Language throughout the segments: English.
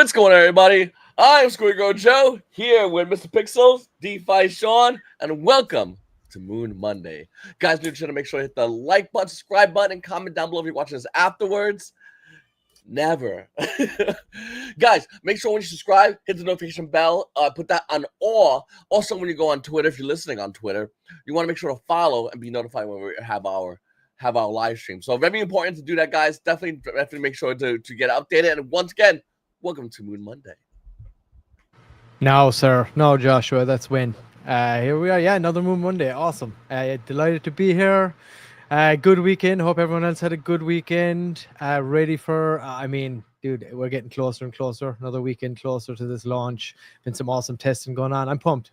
What's going on, everybody? I'm Squiggo Joe here with Mr. Pixels, DeFi Sean, and welcome to Moon Monday. Guys, make sure to hit the like button, subscribe button, and comment down below if you're watching this afterwards. Never. Guys, make sure when you subscribe, hit the notification bell, put that on all. Also, when you go on Twitter, if you're listening on Twitter, you want to make sure to follow and be notified when we have our live stream. So very important to do that, guys. Definitely make sure to get updated. And once again, welcome to Moon Monday. No, sir. No, Joshua. That's win. Here we are. Yeah, another Moon Monday. Awesome. Delighted to be here. Good weekend. Hope everyone else had a good weekend. Ready for, dude, we're getting closer and closer. Another weekend closer to this launch. Been some awesome testing going on. I'm pumped.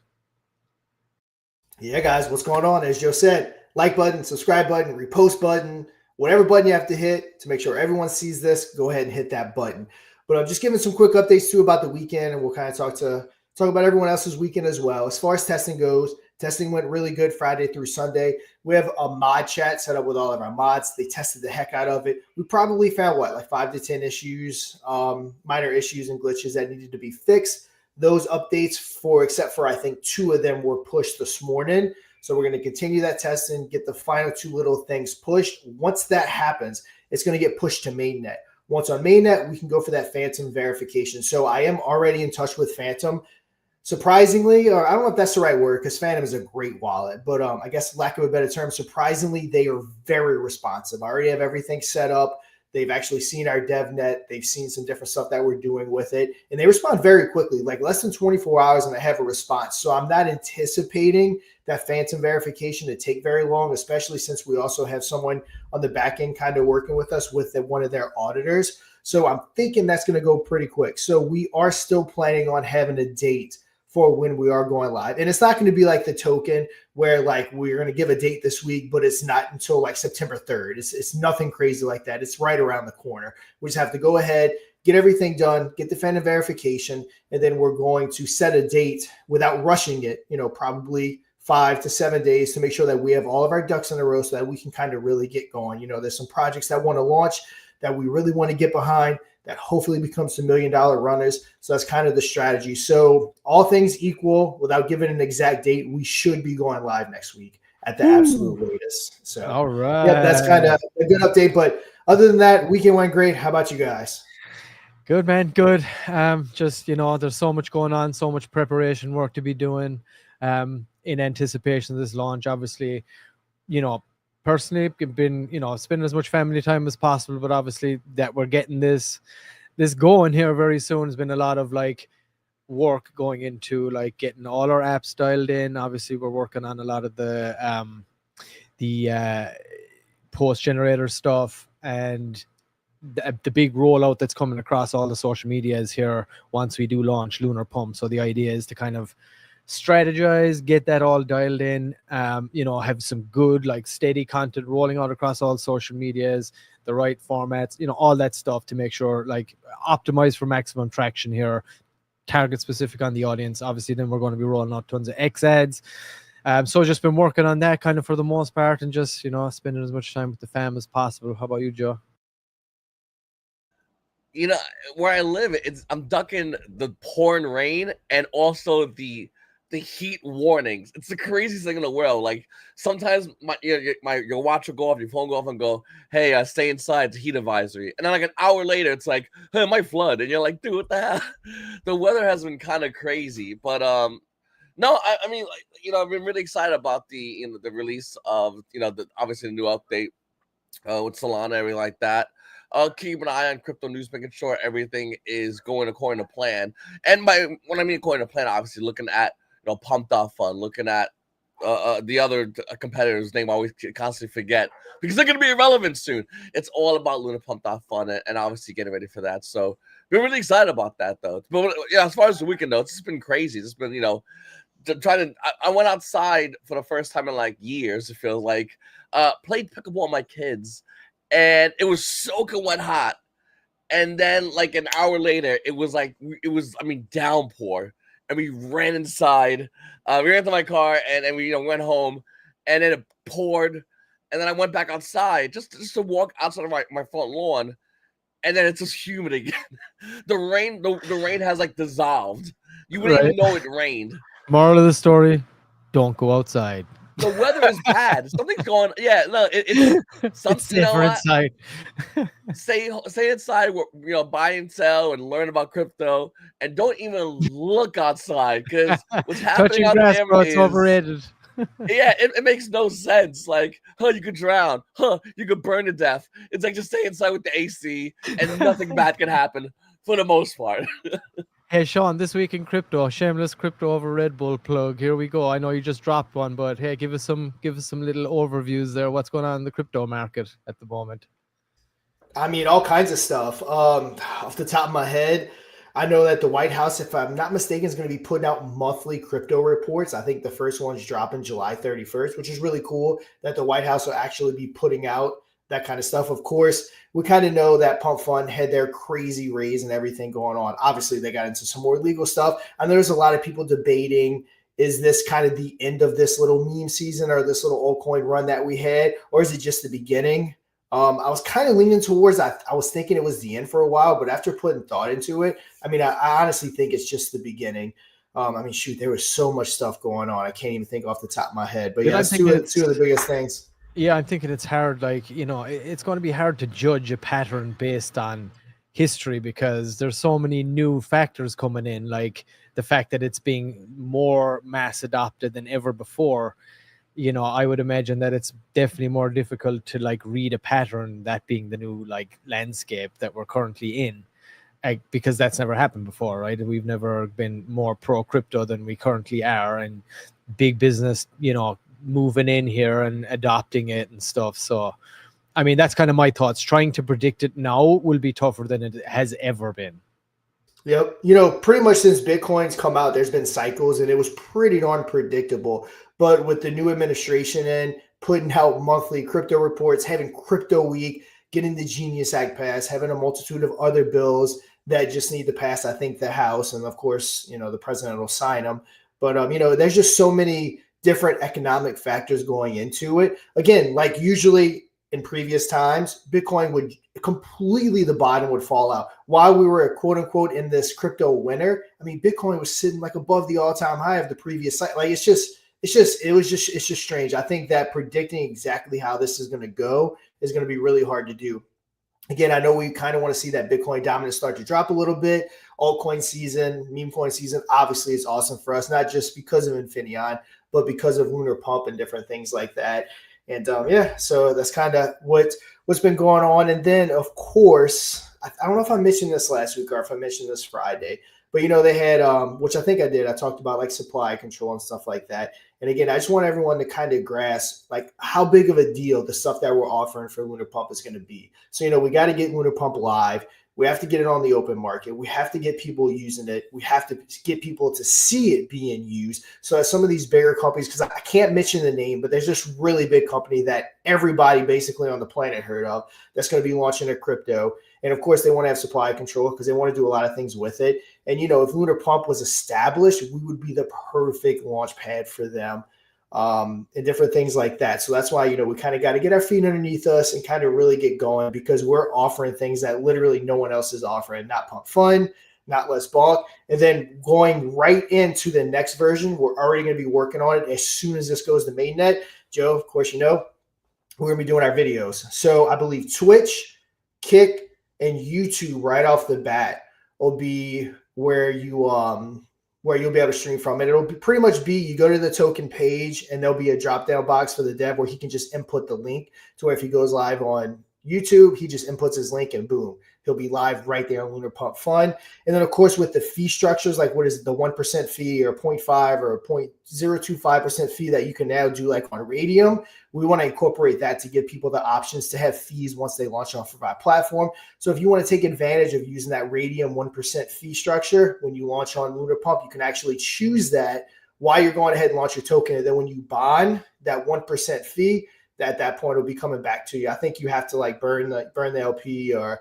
Yeah, guys, what's going on? As Joe said, like button, subscribe button, repost button, whatever button you have to hit to make sure everyone sees this, go ahead and hit that button. But I'm just giving some quick updates too about the weekend, and we'll kind of talk about everyone else's weekend as well. As far as testing goes, testing went really good Friday through Sunday. We have a mod chat set up with all of our mods. They tested the heck out of it. We probably found like 5 to 10 issues, minor issues and glitches that needed to be fixed. Those updates except for I think 2 of them were pushed this morning. So we're going to continue that testing, get the final 2 little things pushed. Once that happens, it's going to get pushed to mainnet. Once on mainnet, we can go for that Phantom verification. So I am already in touch with Phantom. Surprisingly, or I don't know if that's the right word because Phantom is a great wallet, but I guess lack of a better term, surprisingly, they are very responsive. I already have everything set up. They've actually seen our DevNet. They've seen some different stuff that we're doing with it. And they respond very quickly, like less than 24 hours, and I have a response. So I'm not anticipating that Phantom verification to take very long, especially since we also have someone on the back end kind of working with us with one of their auditors. So I'm thinking that's going to go pretty quick. So we are still planning on having a date for when we are going live. And it's not going to be like the token where like we're going to give a date this week, but it's not until like September 3rd. It's nothing crazy like that. It's right around the corner. We just have to go ahead, get everything done, get the Phantom verification, and then we're going to set a date without rushing it, probably 5 to 7 days to make sure that we have all of our ducks in a row so that we can kind of really get going. There's some projects that want to launch that we really want to get behind that hopefully becomes some $1 million runners. So that's kind of the strategy. So all things equal, without giving an exact date, we should be going live next week at the absolute latest. So all right. Yeah, that's kind of a good update. But other than that, weekend went great. How about you guys? Good, man. Good. Just, there's so much going on, so much preparation work to be doing in anticipation of this launch. Obviously, personally, been spending as much family time as possible, but obviously that we're getting this going here very soon has been a lot of like work going into like getting all our apps dialed in. Obviously, we're working on a lot of the post generator stuff and the big rollout that's coming across all the social medias here once we do launch Lunar Pump. So the idea is to kind of strategize, get that all dialed in, have some good like steady content rolling out across all social medias, the right formats, all that stuff to make sure like optimize for maximum traction here, target specific on the audience. Obviously then we're going to be rolling out tons of X ads. So just been working on that kind of for the most part and just spending as much time with the fam as possible. How about you, Joe? Where I live, I'm ducking the pouring rain and also the heat warnings. It's the craziest thing in the world. Like sometimes your watch will go off, your phone go off and go, hey, stay inside, it's a heat advisory. And then like an hour later, it's like, hey, it might flood. And you're like, dude, what the hell? The weather has been kind of crazy. But no, I mean, like, I've been really excited about the release of, obviously the new update with Solana, everything like that. Keep an eye on crypto news, making sure everything is going according to plan. And when I mean according to plan, obviously looking at Pump Fun, looking at the other competitors' name I always constantly forget because they're going to be irrelevant soon. It's all about Lunar Pump Fun and obviously getting ready for that. So we're really excited about that, though. But yeah, as far as the weekend, though, it's just been crazy. It's been, I went outside for the first time in like years, it feels like, played pickleball with my kids, and it was soaking wet hot. And then like an hour later, it was downpour. And we ran inside. We ran to my car and we went home. And then it poured. And then I went back outside just to walk outside of my front lawn. and then it's just humid again. The rain has like dissolved. You wouldn't Right. even know it rained. Moral of the story: don't go outside. The weather is bad. Something's going. Yeah, no, it's some. It's You know safer what? inside. Stay inside. Buy and sell and learn about crypto, and don't even look outside because what's happening Touching out grass, there bro, it's is. overrated. Yeah, it makes no sense. Like, you could drown. You could burn to death. It's like just stay inside with the AC, and nothing bad can happen for the most part. Hey Sean, this week in crypto, shameless crypto over Red Bull plug. Here we go. I know you just dropped one, but hey, give us some little overviews there. What's going on in the crypto market at the moment? I mean, all kinds of stuff. Off the top of my head, I know that the White House, if I'm not mistaken, is going to be putting out monthly crypto reports. I think the first one's dropping July 31st, which is really cool that the White House will actually be putting out that kind of stuff. Of course, we kind of know that Pump Fund had their crazy raise and everything going on. Obviously, they got into some more legal stuff. And there's a lot of people debating, is this kind of the end of this little meme season or this little altcoin run that we had, or is it just the beginning? I was kind of leaning towards, I was thinking it was the end for a while, but after putting thought into it, I mean, I honestly think it's just the beginning. I mean, shoot, there was so much stuff going on. I can't even think off the top of my head. But yeah, that's two of the biggest things. Yeah, I'm thinking it's hard. Like, it's going to be hard to judge a pattern based on history because there's so many new factors coming in, like the fact that it's being more mass adopted than ever before. I would imagine that it's definitely more difficult to like read a pattern, that being the new like landscape that we're currently in, because that's never happened before, right? We've never been more pro crypto than we currently are, and big business, moving in here and adopting it and stuff. So, I mean, that's kind of my thoughts. Trying to predict it now will be tougher than it has ever been. Yep. Pretty much since Bitcoin's come out, there's been cycles and it was pretty darn predictable. But with the new administration in, putting out monthly crypto reports, having crypto week, getting the Genius Act passed, having a multitude of other bills that just need to pass, I think, the House. And of course, the president will sign them. But, there's just so many different economic factors going into it. Again, like usually in previous times, Bitcoin would completely, the bottom would fall out. While we were quote unquote in this crypto winter, I mean, Bitcoin was sitting like above the all-time high of the previous cycle. Like it's just strange. I think that predicting exactly how this is going to go is going to be really hard to do. Again, I know we kind of want to see that Bitcoin dominance start to drop a little bit. Altcoin season, meme coin season, obviously it's awesome for us, not just because of Infineon, but because of Lunar Pump and different things like that. And so that's kind of what's been going on. And then, of course, I don't know if I mentioned this last week or if I mentioned this Friday, but they had, which I think I did. I talked about like supply control and stuff like that. And again, I just want everyone to kind of grasp like how big of a deal the stuff that we're offering for Lunar Pump is going to be. So, we got to get Lunar Pump live. We have to get it on the open market. We have to get people using it. We have to get people to see it being used. So as some of these bigger companies, because I can't mention the name, but there's this really big company that everybody basically on the planet heard of that's going to be launching a crypto. And of course, they want to have supply control because they want to do a lot of things with it. And, if Lunar Pump was established, we would be the perfect launch pad for them. And different things like that. So that's why, we kind of got to get our feet underneath us and kind of really get going because we're offering things that literally no one else is offering, not Pump Fun, not Less Bulk. And then going right into the next version, we're already going to be working on it as soon as this goes to mainnet. Joe, of course, we're going to be doing our videos. So I believe Twitch, Kick, and YouTube right off the bat will be where you'll be able to stream from. And it'll pretty much be, you go to the token page and there'll be a drop-down box for the dev where he can just input the link to where if he goes live on YouTube, he just inputs his link and boom, he'll be live right there on Lunar Pump Fun. And then of course with the fee structures, like what is it, the 1% fee or 0.5 or 0.025% fee that you can now do like on Radium, we want to incorporate that to give people the options to have fees once they launch off of our platform. So if you want to take advantage of using that Radium 1% fee structure, when you launch on Lunar Pump, you can actually choose that while you're going ahead and launch your token. And then when you bond that 1% fee, at that point will be coming back to you. I think you have to like burn the LP or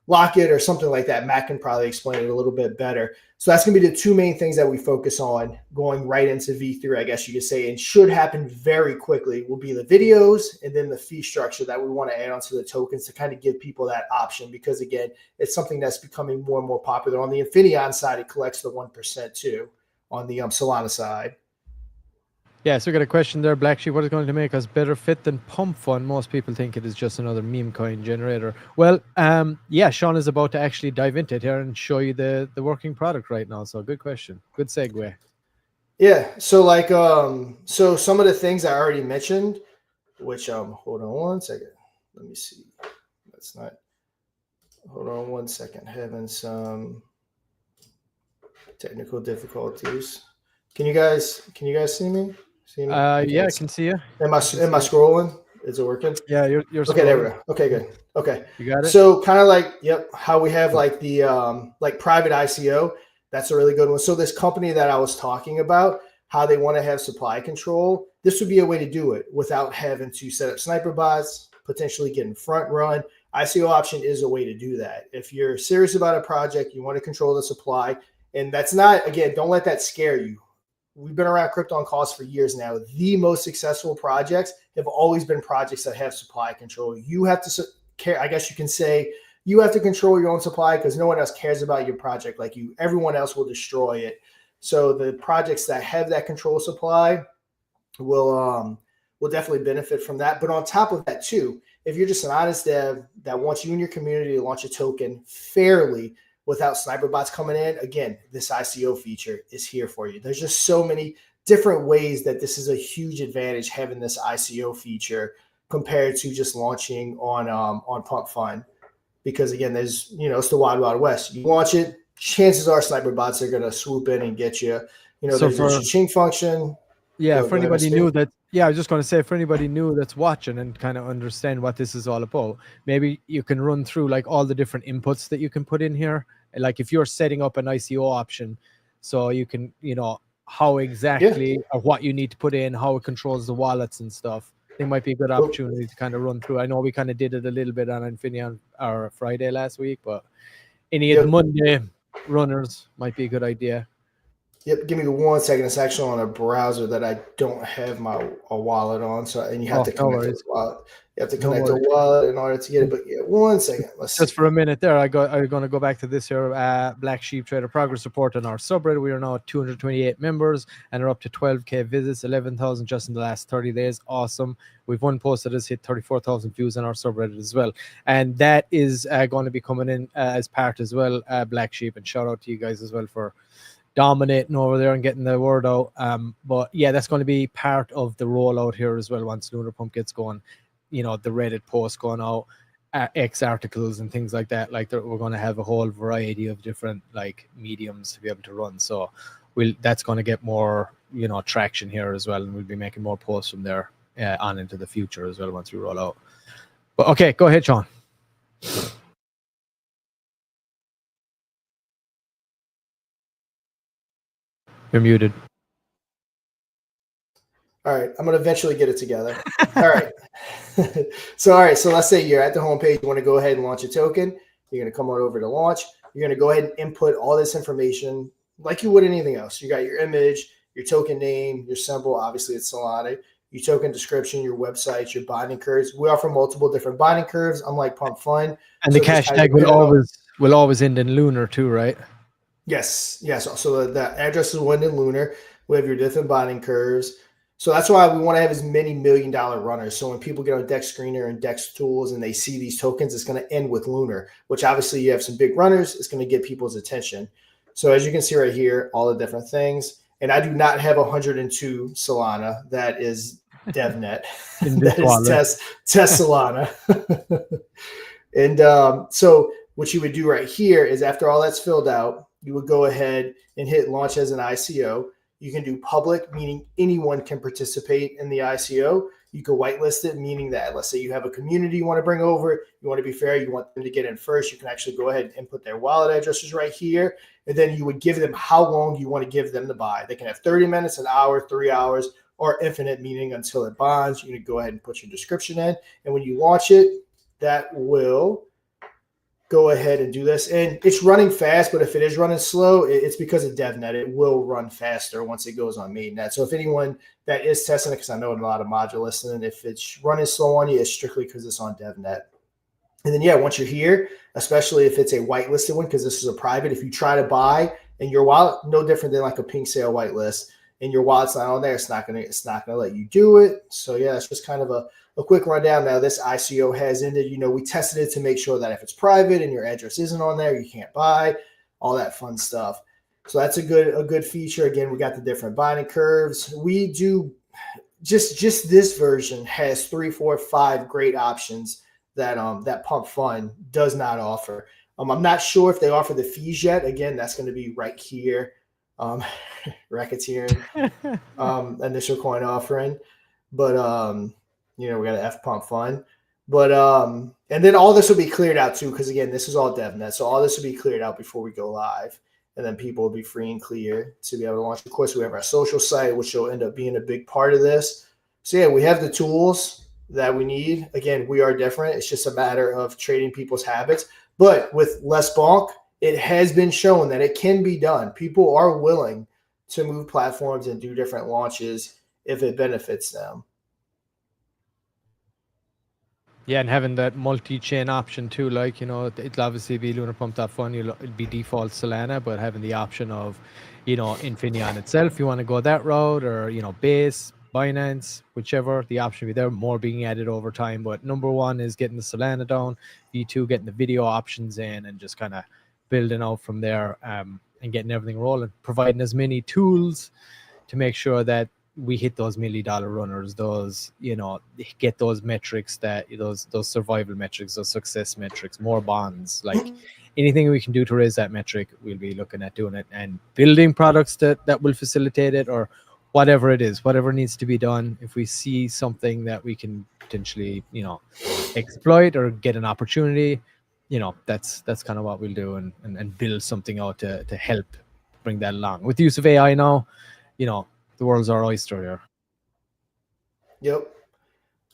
lock it or something like that. Matt can probably explain it a little bit better. So that's going to be the two main things that we focus on going right into V3, I guess you could say, and should happen very quickly will be the videos and then the fee structure that we want to add onto the tokens to kind of give people that option, because again, it's something that's becoming more and more popular. On the Infineon side, it collects the 1% too on the Solana side. Yeah, so we got a question there, Black Sheep. What is going to make us better fit than Pump Fun? Most people think it is just another meme coin generator. Well, yeah, Sean is about to actually dive into it here and show you the working product right now. So good question. Good segue. Yeah. So like, so some of the things I already mentioned, which, hold on one second. Let me see. That's not, hold on one second. Having some technical difficulties. Can you guys see me? Yeah, I can see you. Am I scrolling? Is it working? Yeah, you're okay. There we go. Okay, good. Okay, you got it. So kind of like, yep, how we have like the like private ICO. That's a really good one. So this company that I was talking about, how they want to have supply control, this would be a way to do it without having to set up sniper bots, potentially getting front run. ICO option is a way to do that. If you're serious about a project, you want to control the supply, and that's not, again, don't let that scare you. We've been around crypto on cost for years now. The most successful projects have always been projects that have supply control. You have to care. I guess you can say you have to control your own supply because no one else cares about your project like you. Everyone else will destroy it. So the projects that have that control supply will definitely benefit from that. But on top of that too, if you're just an honest dev that wants you and your community to launch a token fairly, without sniper bots coming in, again, this ICO feature is here for you. There's just so many different ways that this is a huge advantage having this ICO feature compared to just launching on Pump Fun. Because again, there's, it's the wild, wild west. You launch it, chances are sniper bots are going to swoop in and get you. So there's a cha-ching function. Yeah, for anybody new that, I was just going to say, for anybody new that's watching and kind of understand what this is all about, maybe you can run through like all the different inputs that you can put in here. Like if you're setting up an ICO option, so you can, how exactly or what you need to put in, how it controls the wallets and stuff. I think might be a good opportunity to kind of run through. I know we kind of did it a little bit on Infineon or Friday last week, but any of the Monday runners might be a good idea. Yep, give me 1 second. It's actually on a browser that I don't have a wallet on, and you have to connect the wallet. You have to connect the wallet in order to get it. But 1 second. Let's just see. For a minute there, I'm going to go back to this here. Black Sheep Trader progress report on our subreddit. We are now at 228 members and are up to 12k visits, 11,000 just in the last 30 days. Awesome. We've one post that has hit 34,000 views on our subreddit as well, and that is going to be coming in as part as well. Black Sheep, and shout out to you guys as well for dominating over there and getting the word out. But yeah, that's going to be part of the rollout here as well once Lunar Pump gets going. The Reddit posts going out, X articles and things like that. Like we're going to have a whole variety of different like mediums to be able to run. So that's going to get more traction here as well, and we'll be making more posts from there on into the future as well once we roll out. But okay, go ahead, Sean. You're muted. All right, I'm going to eventually get it together. All right. So let's say you're at the homepage. You want to go ahead and launch a token. You're going to come on over to launch. You're going to go ahead and input all this information like you would anything else. You got your image, your token name, your symbol. Obviously, it's Solana. Your token description, your website, your binding curves. We offer multiple different binding curves, unlike Pump Fun. And so the hashtag will always end in Lunar too, right? Yes. So the address is one in Lunar. We have your different binding curves. So that's why we want to have as many $1 million runners. So when people get on Dex Screener and Dex Tools and they see these tokens, it's going to end with Lunar, which obviously you have some big runners. It's going to get people's attention. So as you can see right here, all the different things. And I do not have 102 Solana. That is DevNet. That is test Solana. And so what you would do right here is after all that's filled out, you would go ahead and hit launch as an ICO. You can do public, meaning anyone can participate in the ICO. You can whitelist it, meaning that let's say you have a community you want to bring over, you want to be fair, you want them to get in first. You can actually go ahead and input their wallet addresses right here. And then you would give them how long you want to give them to buy. They can have 30 minutes, an hour, 3 hours, or infinite, meaning until it bonds. You can go ahead and put your description in. And when you launch it, that will go ahead and do this. And it's running fast, but if it is running slow, it's because of DevNet. It will run faster once it goes on mainnet. So if anyone that is testing it, because I know a lot of modular listening, if it's running slow on you, it's strictly because it's on DevNet. And then, yeah, once you're here, especially if it's a whitelisted one, because this is a private, if you try to buy and your wallet, no different than like a pink sale whitelist, and your wallet's not on there, it's not gonna let you do it. So yeah, it's just kind of a quick rundown. Now this ICO has ended. We tested it to make sure that if it's private and your address isn't on there, you can't buy, all that fun stuff. So that's a good feature. Again, we got the different binding curves. We do just this version has 3, 4, 5 great options that Pump Fun does not offer. I'm not sure if they offer the fees yet. Again, that's going to be right here. Racketeering, initial coin offering, but we got an F Pump Fun, but and then all this will be cleared out too, because again, this is all DevNet, so all this will be cleared out before we go live, and then people will be free and clear to be able to launch. Of course, we have our social site, which will end up being a big part of this. So yeah, we have the tools that we need. Again, we are different. It's just a matter of trading people's habits, but with less bonk, it has been shown that it can be done. People are willing to move platforms and do different launches if it benefits them. Yeah, and having that multi-chain option too, like, it'll obviously be Lunar Pump Fun, it'll be default Solana, but having the option of, Infineon itself, you want to go that route, or, Base, Binance, whichever, the option will be there, more being added over time. But number one is getting the Solana down, V2, getting the video options in, and just kind of building out from there, and getting everything rolling, providing as many tools to make sure that we hit those $1 million runners, those, get those metrics, those survival metrics, those success metrics, more bonds, like anything we can do to raise that metric, we'll be looking at doing it, and building products that will facilitate it, or whatever it is, whatever needs to be done. If we see something that we can potentially, exploit or get an opportunity, that's kind of what we'll do, and build something out to help bring that along. With the use of AI now, the world's our oyster here. Yep.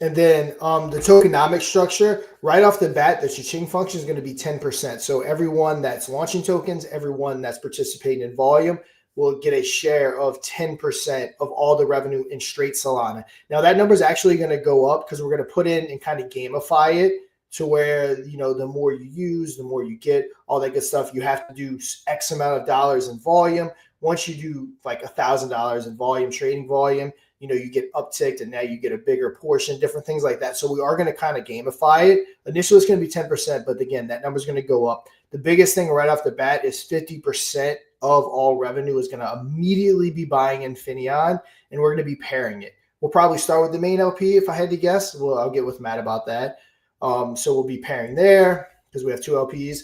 And then the tokenomic structure, right off the bat, the cha-ching function is going to be 10%. So everyone that's launching tokens, everyone that's participating in volume will get a share of 10% of all the revenue in straight Solana. Now that number is actually going to go up because we're going to put in and kind of gamify it to where, the more you use, the more you get, all that good stuff. You have to do X amount of dollars in volume. Once you do like $1,000 in volume, trading volume, you get upticked, and now you get a bigger portion, different things like that. So we are going to kind of gamify it. Initially, it's going to be 10%, but again, that number is going to go up. The biggest thing right off the bat is 50% of all revenue is going to immediately be buying Infineon, and we're going to be pairing it. We'll probably start with the main LP if I had to guess. Well, I'll get with Matt about that. So we'll be pairing there because we have 2 LPs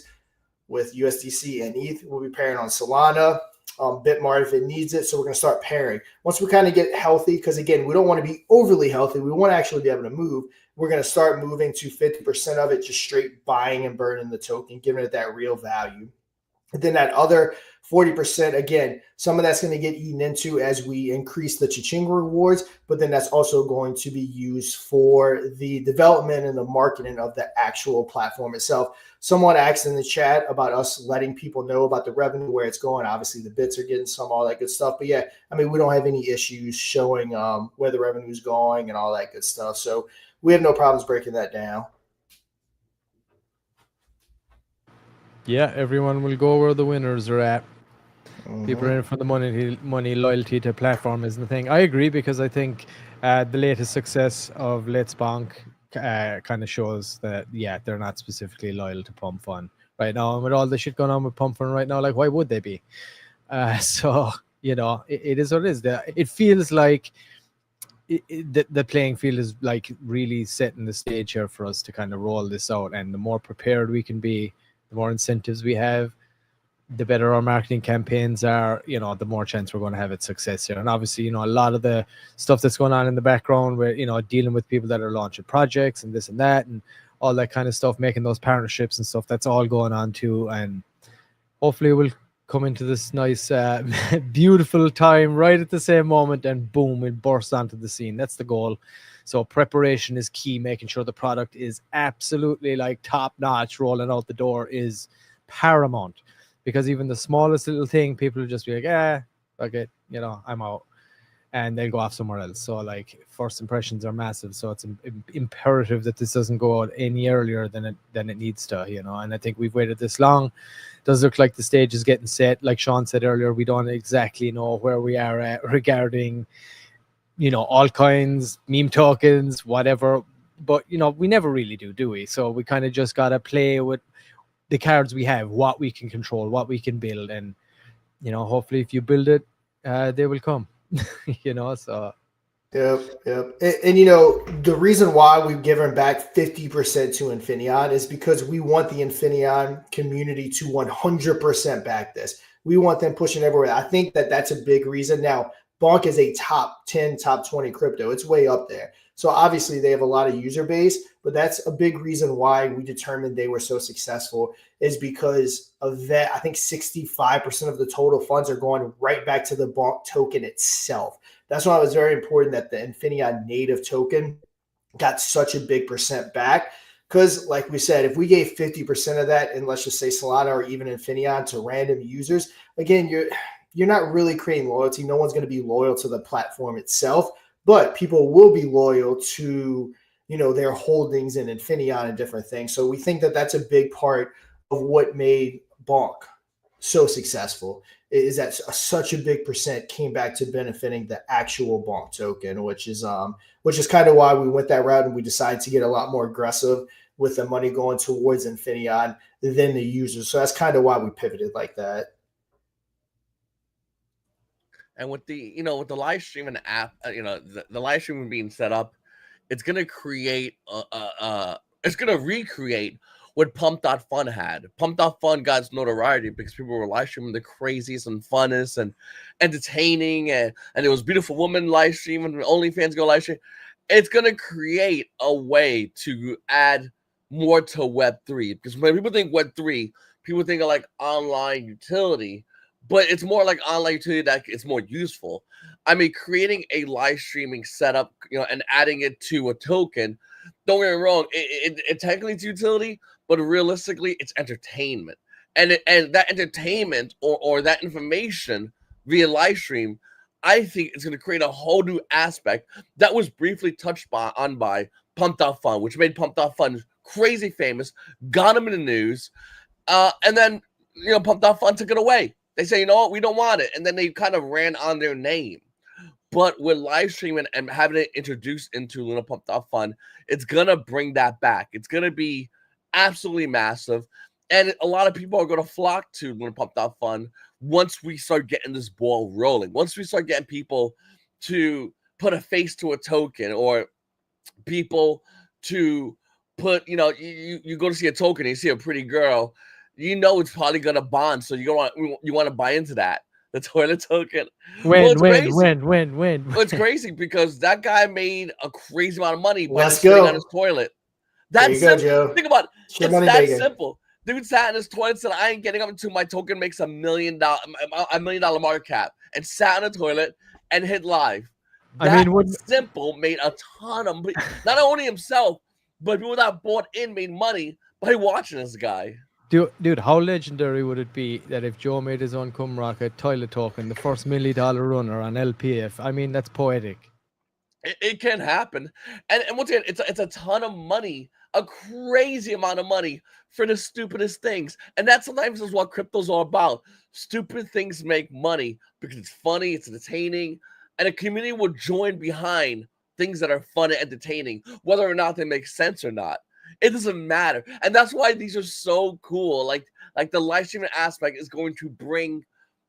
with USDC and ETH. We'll be pairing on Solana. Bitmart if it needs it. So we're going to start pairing. Once we kind of get healthy, because again, we don't want to be overly healthy. We want to actually be able to move. We're going to start moving to 50% of it, just straight buying and burning the token, giving it that real value. And then that other 40%, again, some of that's going to get eaten into as we increase the cha-ching rewards, but then that's also going to be used for the development and the marketing of the actual platform itself. Someone asked in the chat about us letting people know about the revenue, where it's going. Obviously, the bits are getting some, all that good stuff. But yeah, I mean, we don't have any issues showing where the revenue is going and all that good stuff. So we have no problems breaking that down. Yeah, everyone will go where the winners are at. People are in for the money, loyalty to platform isn't the thing. I agree, because I think the latest success of Let's Bonk kind of shows that, yeah, they're not specifically loyal to Pump Fun right now. And with all the shit going on with Pump Fun right now, like, why would they be? So, it is what it is. It feels like the playing field is like really setting the stage here for us to kind of roll this out. And the more prepared we can be, the more incentives we have, the better our marketing campaigns are, the more chance we're going to have at success here. And obviously, a lot of the stuff that's going on in the background, where, dealing with people that are launching projects and this and that and all that kind of stuff, making those partnerships and stuff, that's all going on too. And hopefully we'll come into this nice, beautiful time right at the same moment, and boom, we'll burst onto the scene. That's the goal. So preparation is key. Making sure the product is absolutely like top notch, rolling out the door is paramount, because even the smallest little thing, people will just be like, okay, I'm out, and they'll go off somewhere else. So like first impressions are massive. So it's imperative that this doesn't go out any earlier than it needs to, and I think we've waited this long. Does look like the stage is getting set. Like Sean said earlier, we don't exactly know where we are at regarding, altcoins, meme tokens, whatever. But, we never really do we? So we kind of just got to play with the cards we have, what we can control, what we can build. And, hopefully if you build it, they will come, so. Yep. And the reason why we've given back 50% to Infineon is because we want the Infineon community to 100% back this. We want them pushing everywhere. I think that's a big reason. Now, Bonk is a top 10, top 20 crypto. It's way up there. So obviously they have a lot of user base, but that's a big reason why we determined they were so successful, is because of that. I think 65% of the total funds are going right back to the Bonk token itself. That's why it was very important that the Infineon native token got such a big percent back. Because like we said, if we gave 50% of that, and let's just say Solana or even Infineon, to random users, again, you're not really creating loyalty. No one's going to be loyal to the platform itself, but people will be loyal to, their holdings in Infineon and different things. So we think that that's a big part of what made Bonk so successful, is that such a big percent came back to benefiting the actual Bonk token, which is kind of why we went that route, and we decided to get a lot more aggressive with the money going towards Infineon than the users. So that's kind of why we pivoted like that. And with the with the live streaming app, the live streaming being set up, it's gonna create it's gonna recreate what Pump.Fun had. Pump.Fun got its notoriety because people were live streaming the craziest and funnest and entertaining, and it was beautiful woman live streaming, OnlyFans go live stream. It's gonna create a way to add more to Web3, because when people think Web3, people think of like online utility, but it's more like online utility that it's more useful. I mean, creating a live streaming setup, and adding it to a token, don't get me wrong, it technically it's utility, but realistically it's entertainment. And that entertainment or that information via live stream, I think it's going to create a whole new aspect that was briefly touched on by Pump.Fun, which made Pump.Fun crazy famous, got him in the news, and then Pump.Fun took it away. They say, you know what, we don't want it. And then they kind of ran on their name. But with live streaming and having it introduced into Lunar Pump.Fun, it's going to bring that back. It's going to be absolutely massive. And a lot of people are going to flock to Lunar Pump.Fun once we start getting this ball rolling. Once we start getting people to put a face to a token, or people to put, you go to see a token and you see a pretty girl, it's probably gonna bond. So you want to buy into that. The toilet token. Win. Well, it's crazy because that guy made a crazy amount of money by Let's sitting go on his toilet. That's That's simple. Joe. Think about it. Sure, It's that bigger. simple. Dude sat in his toilet and said, I ain't getting up until my token makes $1 million market cap, and sat on the toilet and hit live. Simple made a ton of money. Not only himself, but people that bought in made money by watching this guy. Dude, how legendary would it be that if Joe made his own cum rocket toilet token, the first $1 million runner on LPF? I mean, that's poetic. It can happen. And once again, it's a ton of money, a crazy amount of money for the stupidest things. And that sometimes is what crypto's all about. Stupid things make money because it's funny, it's entertaining, and a community will join behind things that are fun and entertaining, whether or not they make sense or not. It doesn't matter. And that's why these are so cool. Like the live streaming aspect is going to bring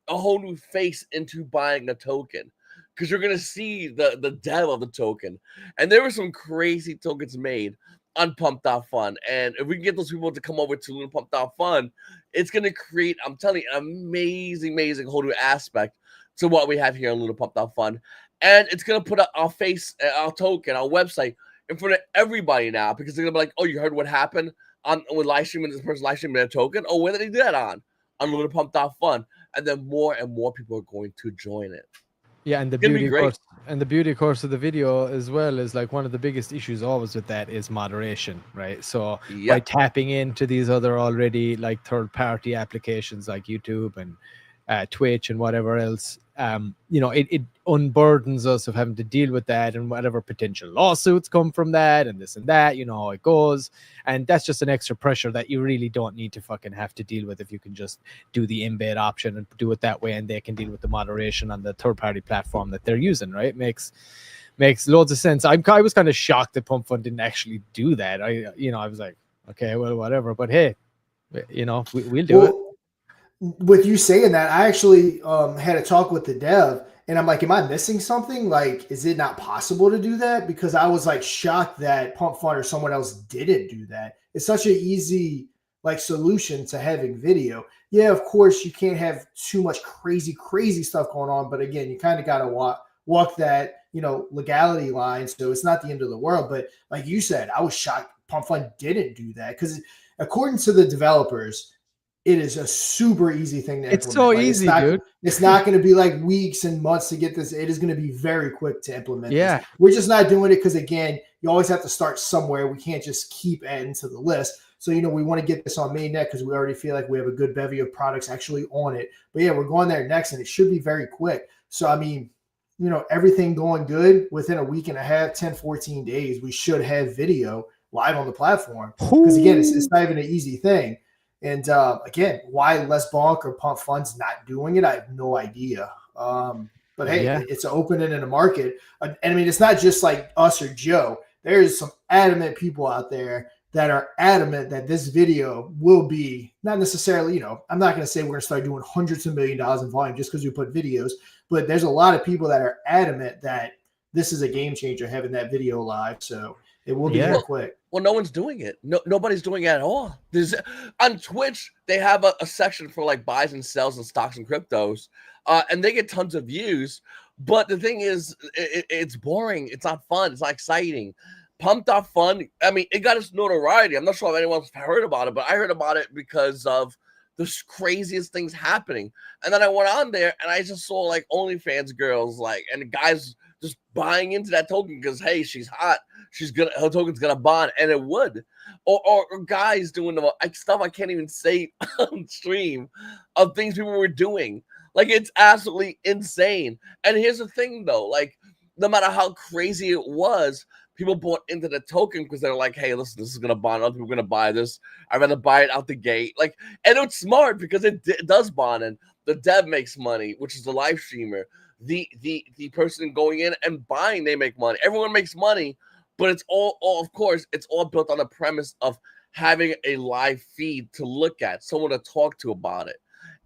a whole new face into buying a token, because you're going to see the depth of the token. And there were some crazy tokens made on Pump.Fun. And if we can get those people to come over to Lunar Pump.Fun, it's going to create, I'm telling you, an amazing whole new aspect to what we have here on Lunar Pump.Fun. And it's going to put our face, our token, our website in front of everybody now, because they're going to be like, oh, you heard what happened with live streaming, this person live streaming their token? Oh, where did they do that on Lunar Pump.Fun? And then more and more people are going to join it. Yeah, and the It's gonna be beauty, of great. course, and the beauty, of course, of the video as well is like one of the biggest issues always with that is moderation, right? So by Yep. tapping into these other already like third-party applications like YouTube and Twitch and whatever else, you know, it unburdens us of having to deal with that and whatever potential lawsuits come from that and this and that. You know how it goes, and that's just an extra pressure that you really don't need to fucking have to deal with if you can just do the embed option and do it that way, and they can deal with the moderation on the third-party platform that they're using. Right? Makes loads of sense. I was kind of shocked that Pump Fun didn't actually do that. I was like, okay, well, whatever. But hey, you know, we'll do it. With you saying that, I actually had a talk with the dev, and I'm like, am I missing something? Like, is it not possible to do that? Because I was like shocked that Pump Fun or someone else didn't do that. It's such an easy like solution to having video. Yeah, of course you can't have too much crazy stuff going on, but again, you kind of got to walk that, you know, legality line. So it's not the end of the world. But like you said, I was shocked Pump Fun didn't do that, because according to the developers, it is a super easy thing to implement. It's so easy, dude. It's not going to be like weeks and months to get this. It is going to be very quick to implement. Yeah. This. We're just not doing it because, again, you always have to start somewhere. We can't just keep adding to the list. So, you know, we want to get this on mainnet because we already feel like we have a good bevy of products actually on it. But yeah, we're going there next, and it should be very quick. So, I mean, you know, everything going good within a week and a half, 10, 14 days, we should have video live on the platform. Because again, it's not even an easy thing. And again, why Les Bonk or Pump Fun's not doing it, I have no idea. But hey, it's an opening in the market. And I mean, it's not just like us or Joe. There's some adamant people out there that are adamant that this video will be not necessarily, you know, I'm not going to say we're going to start doing hundreds of $1 million in volume just because we put videos, but there's a lot of people that are adamant that this is a game changer having that video live. So it will be very quick. Well, no one's doing it. Nobody's doing it at all. There's on Twitch, they have a section for like buys and sells and stocks and cryptos, and they get tons of views. But the thing is, it's boring. It's not fun. It's not exciting. Pump.fun, I mean, it got its notoriety. I'm not sure if anyone's heard about it, but I heard about it because of the craziest things happening. And then I went on there and I just saw like OnlyFans girls, like, and guys just buying into that token because, hey, she's hot. Her token's gonna bond, and it would. Or guys doing the stuff I can't even say on stream of things people were doing. Like, it's absolutely insane. And here's the thing, though, like, no matter how crazy it was, people bought into the token because they're like, hey, listen, this is gonna bond. Other people are gonna buy this. I'd rather buy it out the gate. Like, and it's smart because it does bond, and the dev makes money, which is the live streamer. The person going in and buying, they make money. Everyone makes money. But it's all, of course, it's all built on the premise of having a live feed to look at, someone to talk to about it.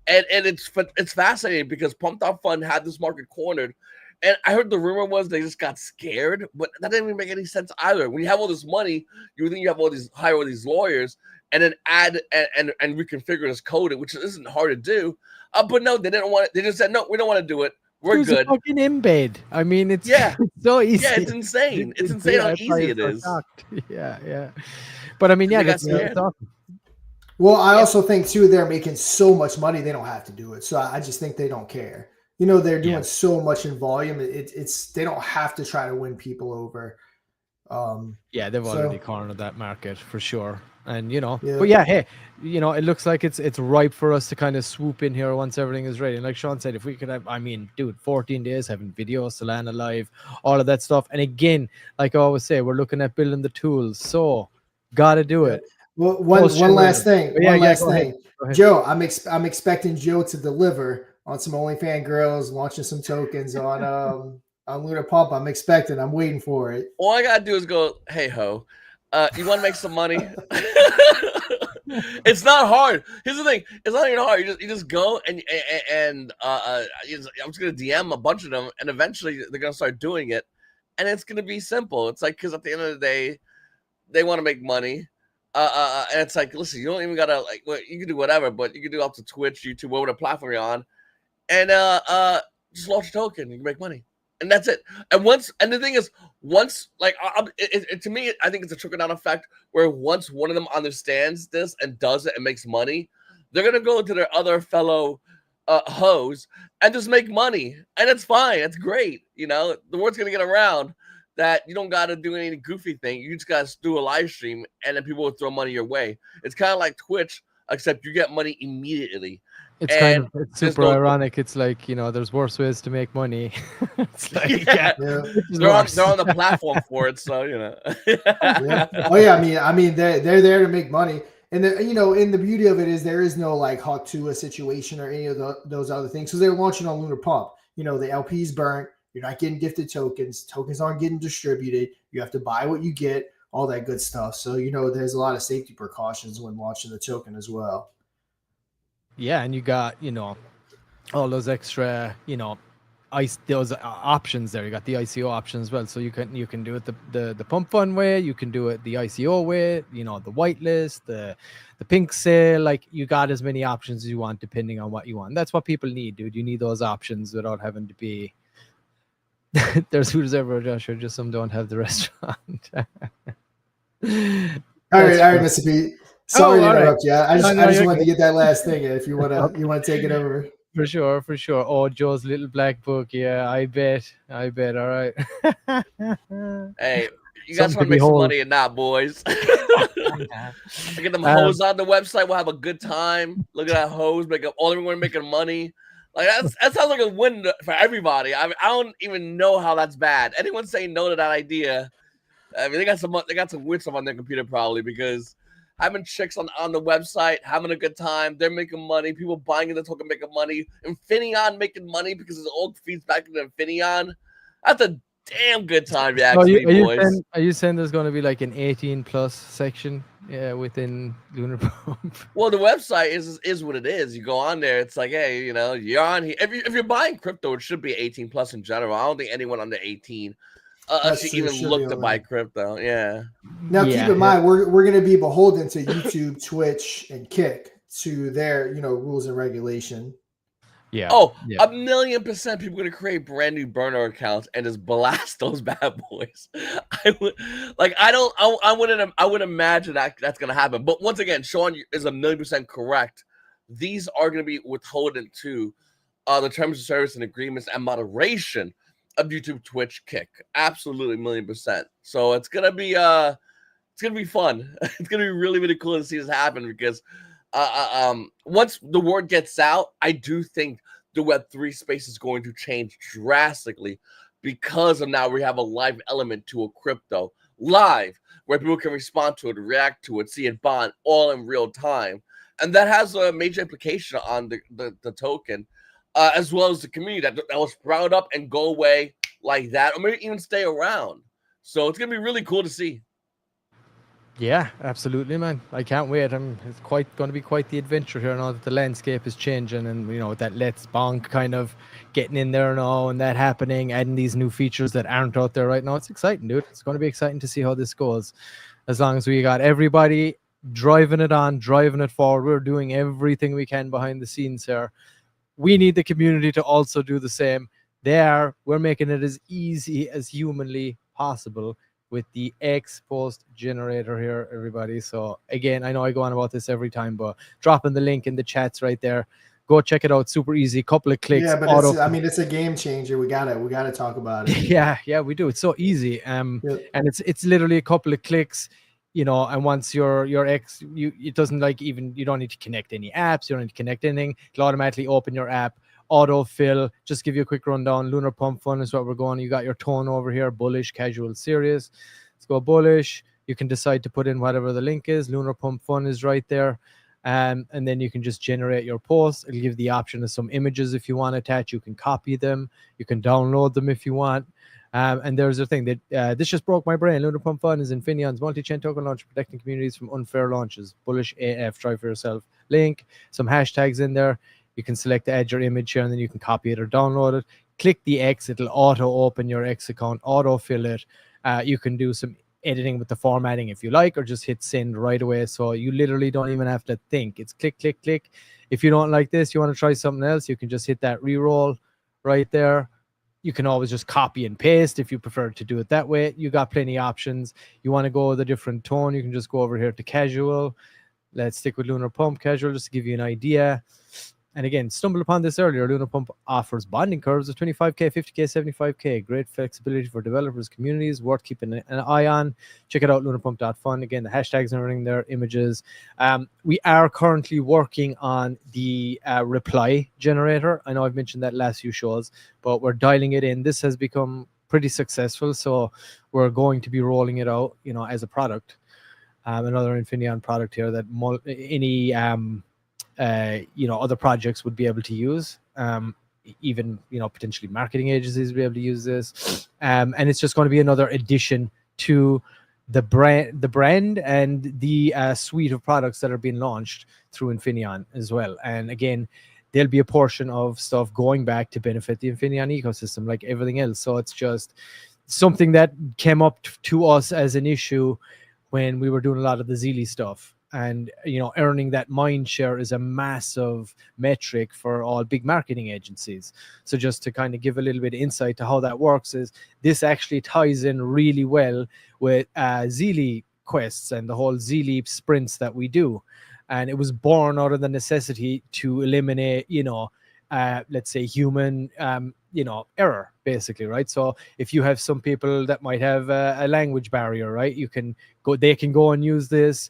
And it's fascinating because Pump.fun had this market cornered. And I heard the rumor was they just got scared, but that didn't even make any sense either. When you have all this money, you think you have hire all these lawyers and then add and reconfigure this code, which isn't hard to do. But no, they didn't want it. They just said, no, we don't want to do it. We're good. A fucking embed. I mean, it's so easy. Yeah, it's insane. It's insane how easy it is. Yeah. But I mean, that's awesome. Well, I also think too they're making so much money they don't have to do it. So I just think they don't care. You know, they're doing so much in volume. It's they don't have to try to win people over. They've already cornered that market for sure. And you know, but yeah, hey, you know, it looks like it's ripe for us to kind of swoop in here once everything is ready. And like Sean said, if we could have, I mean, dude, 14 days having video, Solana live, all of that stuff. And again, like I always say, we're looking at building the tools. So gotta do it. Well, one last thing. Joe, I'm expecting Joe to deliver on some OnlyFans girls, launching some tokens on Lunar Pump. I'm waiting for it. All I gotta do is go, hey ho. You want to make some money? It's not hard. Here's the thing: it's not even hard. You just go and I'm just gonna DM a bunch of them, and eventually they're gonna start doing it, and it's gonna be simple. It's like, because at the end of the day, they want to make money, and it's like, listen, you don't even gotta you can do whatever, but you can do up to Twitch, YouTube, whatever platform you're on, and just launch a token, you can make money. And that's it. And the thing is, to me, I think it's a trickle down effect where once one of them understands this and does it and makes money, they're gonna go to their other fellow hose and just make money, and it's fine. It's great. You know, the word's gonna get around that you don't got to do any goofy thing. You just got to do a live stream, and then people will throw money your way. It's kind of like Twitch, except you get money immediately. It's it's super ironic. It's like, you know, there's worse ways to make money. It's like, yeah. They're on the platform for it, so you know. Yeah. Oh yeah, I mean they're there to make money. And then, you know, and the beauty of it is there is no like Hawk Tua situation or any of those other things, because they're launching on Lunar Pump. You know, the LP's burnt. You're not getting gifted tokens. Tokens aren't getting distributed. You have to buy what you get, all that good stuff. So, you know, there's a lot of safety precautions when launching the token as well. Yeah, and you got, you know, all those extra, you know, those options there. You got the ICO option as well, so you can do it the pump fun way, you can do it the ICO way, you know, the whitelist, the pink sale. Like, you got as many options as you want depending on what you want. That's what people need, dude. You need those options without having to be there's Hooters everywhere, Joshua, just some don't have the restaurant. All right, Mr. Pete. Sorry to interrupt you. I just wanted to get that last thing if you want to take it over. For sure. Oh, Joe's little black book. Yeah, I bet. All right. Hey, you guys want to make some money or not, boys? Get them hoes on the website. We'll have a good time. Look at that hose. Make up all everyone making money. Like, that sounds like a win for everybody. I mean, I don't even know how that's bad. Anyone saying no to that idea? I mean, they got some weird stuff on their computer probably, because having chicks on the website, having a good time, they're making money. People buying in the token making money. Infineon making money because his old feeds back into Infineon. That's a damn good time, boys. Are you saying there's going to be like an 18+ section within Lunar Pump? Well, the website is what it is. You go on there, it's like, hey, you know, you're on here. If you're buying crypto, it should be 18+ in general. I don't think anyone under 18 should even look to buy crypto. Yeah. Now, keep in mind, we're going to be beholden to YouTube, Twitch, and Kick, to their, you know, rules and regulation. Yeah. Oh, yeah. 1,000,000% people are going to create brand new burner accounts and just blast those bad boys. I wouldn't imagine that's going to happen. But once again, Sean is 1,000,000% correct. These are going to be withholding to the terms of service and agreements and moderation of YouTube, Twitch, Kick. Absolutely 1,000,000%. So it's gonna be fun. It's gonna be really, really cool to see this happen, because once the word gets out, I do think the Web3 space is going to change drastically, because of now we have a live element to a crypto live, where people can respond to it, react to it, see it bond all in real time, and that has a major implication on the token. As well as the community that will sprout up and go away like that, or maybe even stay around. So it's gonna be really cool to see. Yeah, absolutely, man. I can't wait. It's going to be quite the adventure here now that the landscape is changing, and you know, that Let's Bonk kind of getting in there now, and that happening, adding these new features that aren't out there right now. It's exciting, dude. It's going to be exciting to see how this goes. As long as we got everybody driving it forward, we're doing everything we can behind the scenes here. We need the community to also do the same. We're making it as easy as humanly possible with the X post generator here, everybody. So again, I know I go on about this every time, but dropping the link in the chats right there. Go check it out. Super easy. Couple of clicks. Yeah, but it's a game changer. We gotta talk about it. Yeah, we do. It's so easy. And it's literally a couple of clicks. You know, and once your X, it doesn't like even, you don't need to connect any apps, you don't need to connect anything. It'll automatically open your app, autofill. Just give you a quick rundown. Lunar Pump Fun is what we're going. You got your tone over here: bullish, casual, serious. Let's go bullish. You can decide to put in whatever the link is. Lunar Pump Fun is right there. And then you can just generate your post. It'll give the option of some images if you want to attach. You can copy them. You can download them if you want. And there's a thing that this just broke my brain. Lunar Pump Fun is Infineon's multi-chain token launch, protecting communities from unfair launches. Bullish AF, try for yourself. Link, some hashtags in there. You can select to add your image here, and then you can copy it or download it. Click the X, it'll auto open your X account, auto fill it. You can do some editing with the formatting if you like, or just hit send right away. So you literally don't even have to think. It's click, click, click. If you don't like this, you want to try something else, you can just hit that reroll right there. You can always just copy and paste if you prefer to do it that way. You got plenty of options. You want to go with a different tone, you can just go over here to casual. Let's stick with Lunar Pump casual just to give you an idea. And again, stumbled upon this earlier. Lunar Pump offers bonding curves of 25K, 50K, 75K. Great flexibility for developers, communities, worth keeping an eye on. Check it out, lunarpump.fun. Again, the hashtags and everything there, images. We are currently working on the reply generator. I know I've mentioned that last few shows, but we're dialing it in. This has become pretty successful, so we're going to be rolling it out, as a product. Another Infineon product here that any other projects would be able to use. Even potentially marketing agencies would be able to use this, and it's just going to be another addition to the brand and the suite of products that are being launched through Infineon as well. And again, there'll be a portion of stuff going back to benefit the Infineon ecosystem, like everything else. So it's just something that came up to us as an issue when we were doing a lot of the Zeely stuff. And earning that mind share is a massive metric for all big marketing agencies. So just to kind of give a little bit of insight to how that works, is this actually ties in really well with Zeely quests and the whole Zeely sprints that we do. And it was born out of the necessity to eliminate, let's say human, error, basically, right? So if you have some people that might have a language barrier, right, they can go and use this,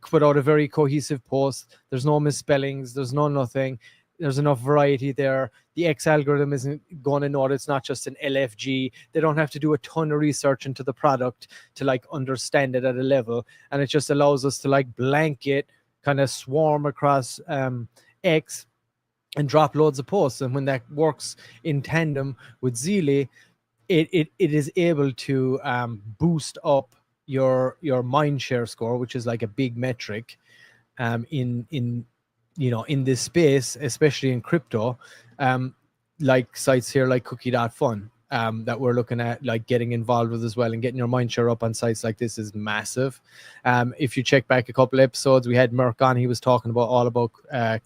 put out a very cohesive post. There's no misspellings, there's no nothing, there's enough variety there. The X algorithm isn't going to know that it's not just an LFG. They don't have to do a ton of research into the product to understand it at a level, and it just allows us to blanket kind of swarm across X and drop loads of posts. And when that works in tandem with Zeely, it is able to boost up your mind share score, which is like a big metric in this space, especially in crypto, like sites here like cookie.fun that we're looking at getting involved with as well, and getting your mind share up on sites like this is massive. If you check back a couple episodes, we had Merck on. He was talking about all about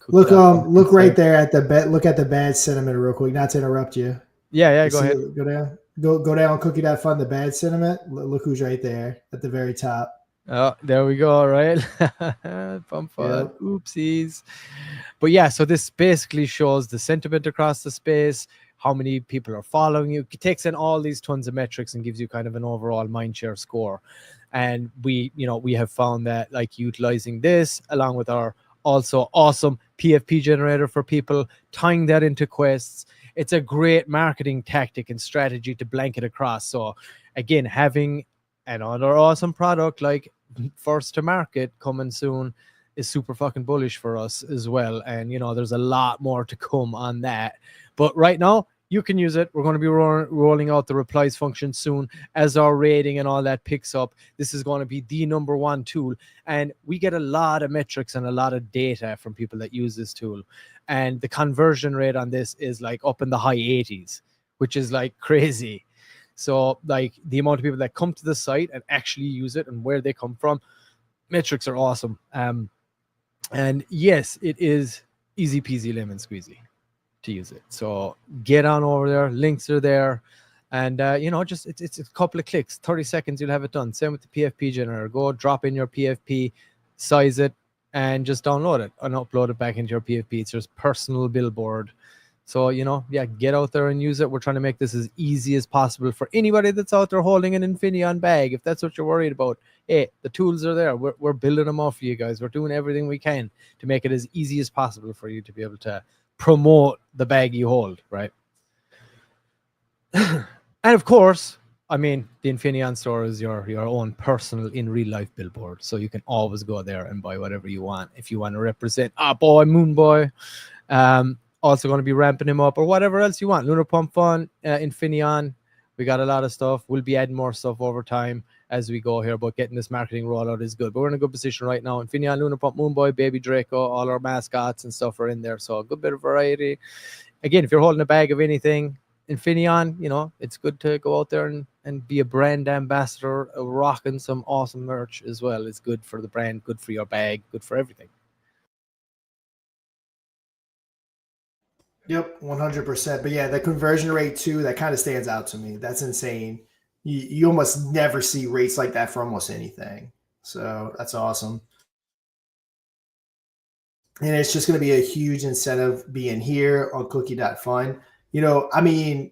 look right there at the look at the bad sentiment real quick, not to interrupt you. Yeah, go ahead. Go down. Go down cookie.fun, the bad sentiment. Look who's right there at the very top. Oh, there we go, right? Pump fun. Yep. Oopsies. But yeah, so this basically shows the sentiment across the space, how many people are following you. It takes in all these tons of metrics and gives you kind of an overall mindshare score. And we have found that utilizing this along with our also awesome PFP generator for people, tying that into quests, it's a great marketing tactic and strategy to blanket across. So again, having another awesome product like first to market coming soon is super fucking bullish for us as well. And there's a lot more to come on that, but right now you can use it. We're going to be rolling out the replies function soon as our rating and all that picks up. This is going to be the number one tool, and we get a lot of metrics and a lot of data from people that use this tool. And the conversion rate on this is up in the high 80s, which is crazy. So the amount of people that come to the site and actually use it and where they come from, metrics are awesome. And yes, it is easy peasy lemon squeezy to use it. So get on over there. Links are there. And, just it's a couple of clicks, 30 seconds, you'll have it done. Same with the PFP generator. Go drop in your PFP, size it, and just download it and upload it back into your PFP. It's your personal billboard. So, get out there and use it. We're trying to make this as easy as possible for anybody that's out there holding an Infineon bag. If that's what you're worried about, hey, the tools are there. We're building them off for you guys. We're doing everything we can to make it as easy as possible for you to be able to promote the bag you hold, right? And of course, the Infineon store is your own personal in real life billboard. So you can always go there and buy whatever you want. If you want to represent Moon Boy, also going to be ramping him up or whatever else you want. Lunar Pump Fun, Infineon. We got a lot of stuff. We'll be adding more stuff over time as we go here, but getting this marketing rollout is good. But we're in a good position right now. Infineon, Lunar Pump, Moon Boy, Baby Draco, all our mascots and stuff are in there. So a good bit of variety. Again, if you're holding a bag of anything, Infineon, it's good to go out there and be a brand ambassador, rocking some awesome merch as well. It's good for the brand, good for your bag, good for everything. Yep, 100%. But yeah, the conversion rate too, that kind of stands out to me. That's insane. You almost never see rates like that for almost anything. So that's awesome. And it's just going to be a huge incentive being here on cookie.fun. You know, I mean,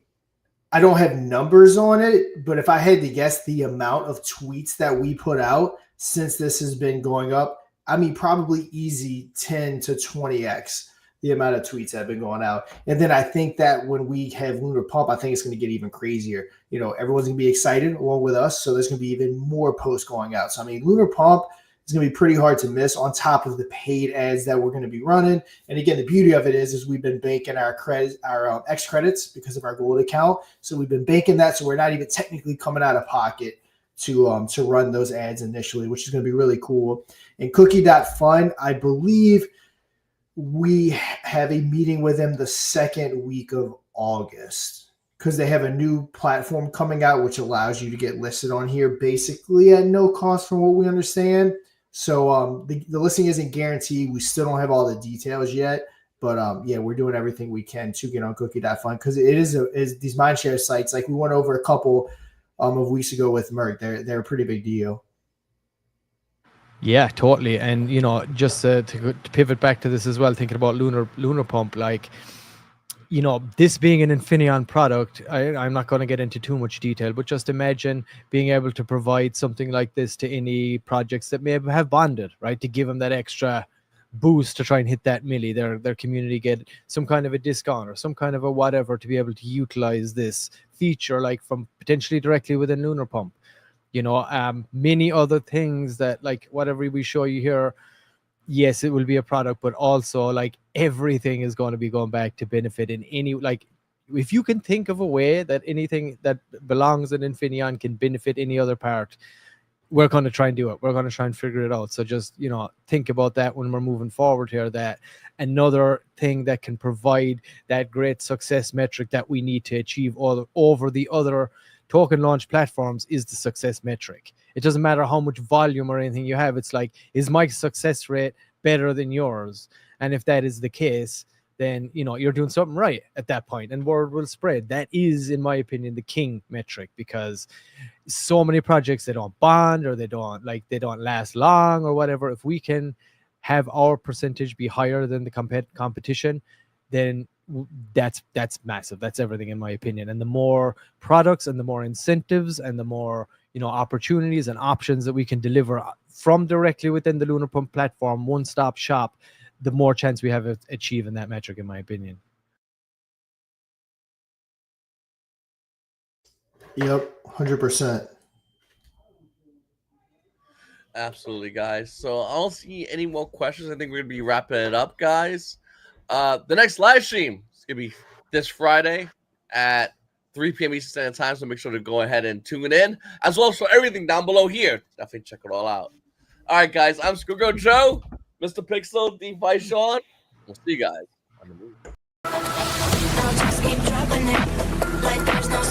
I don't have numbers on it, but if I had to guess the amount of tweets that we put out since this has been going up, I mean, probably easy 10 to 20x the amount of tweets that have been going out. And then I think that when we have Lunar Pump, I think it's going to get even crazier. You know, everyone's going to be excited along with us. So there's going to be even more posts going out. So, I mean, Lunar Pump is going to be pretty hard to miss on top of the paid ads that we're going to be running. And again, the beauty of it is we've been banking our credits, our X credits because of our gold account. So we've been banking that. So we're not even technically coming out of pocket to run those ads initially, which is going to be really cool. And cookie.fun, I believe we have a meeting with them the second week of August because they have a new platform coming out, which allows you to get listed on here basically at no cost from what we understand. So the listing isn't guaranteed. We still don't have all the details yet, but yeah, we're doing everything we can to get on cookie.fun because it is these mindshare sites. Like we went over a couple of weeks ago with Merc. They're a pretty big deal. Yeah, totally. And you know, just to pivot back to this as well, thinking about Lunar Pump, like, you know, this being an Infineon product, I'm not going to get into too much detail, but just imagine being able to provide something like this to any projects that may have bonded, right? To give them that extra boost to try and hit that milli, their community get some kind of a discount or some kind of a whatever to be able to utilize this feature, like from potentially directly within Lunar Pump. You know, many other things that, like, whatever we show you here, yes, it will be a product, but also like everything is going to be going back to benefit in any, like, if you can think of a way that anything that belongs in Infineon can benefit any other part, we're going to try and do it. We're going to try and figure it out. So just, you know, think about that when we're moving forward here, that another thing that can provide that great success metric that we need to achieve all over the other token launch platforms is the success metric. It doesn't matter how much volume or anything you have. It's like, is my success rate better than yours? And if that is the case, then, you know, you're doing something right at that point, and word will spread. That is, in my opinion, the king metric, because so many projects, they don't bond, or they don't last long or whatever. If we can have our percentage be higher than the competition, then that's massive. That's everything, in my opinion. And the more products and the more incentives and the more, you know, opportunities and options that we can deliver from directly within the Lunar Pump platform, one-stop shop, the more chance we have of achieving that metric, in my opinion. Yep, 100%. Absolutely, guys. So I don't see any more questions. I think we're gonna be wrapping it up, guys. The next live stream is gonna be this Friday at 3 p.m. Eastern Standard Time. So make sure to go ahead and tune in, as well as for everything down below here. Definitely check it all out. All right, guys. I'm Schoolgirl Joe, Mr. Pixel, DeFi Sean. We'll see you guys on the move. I'll just keep dropping it like there's no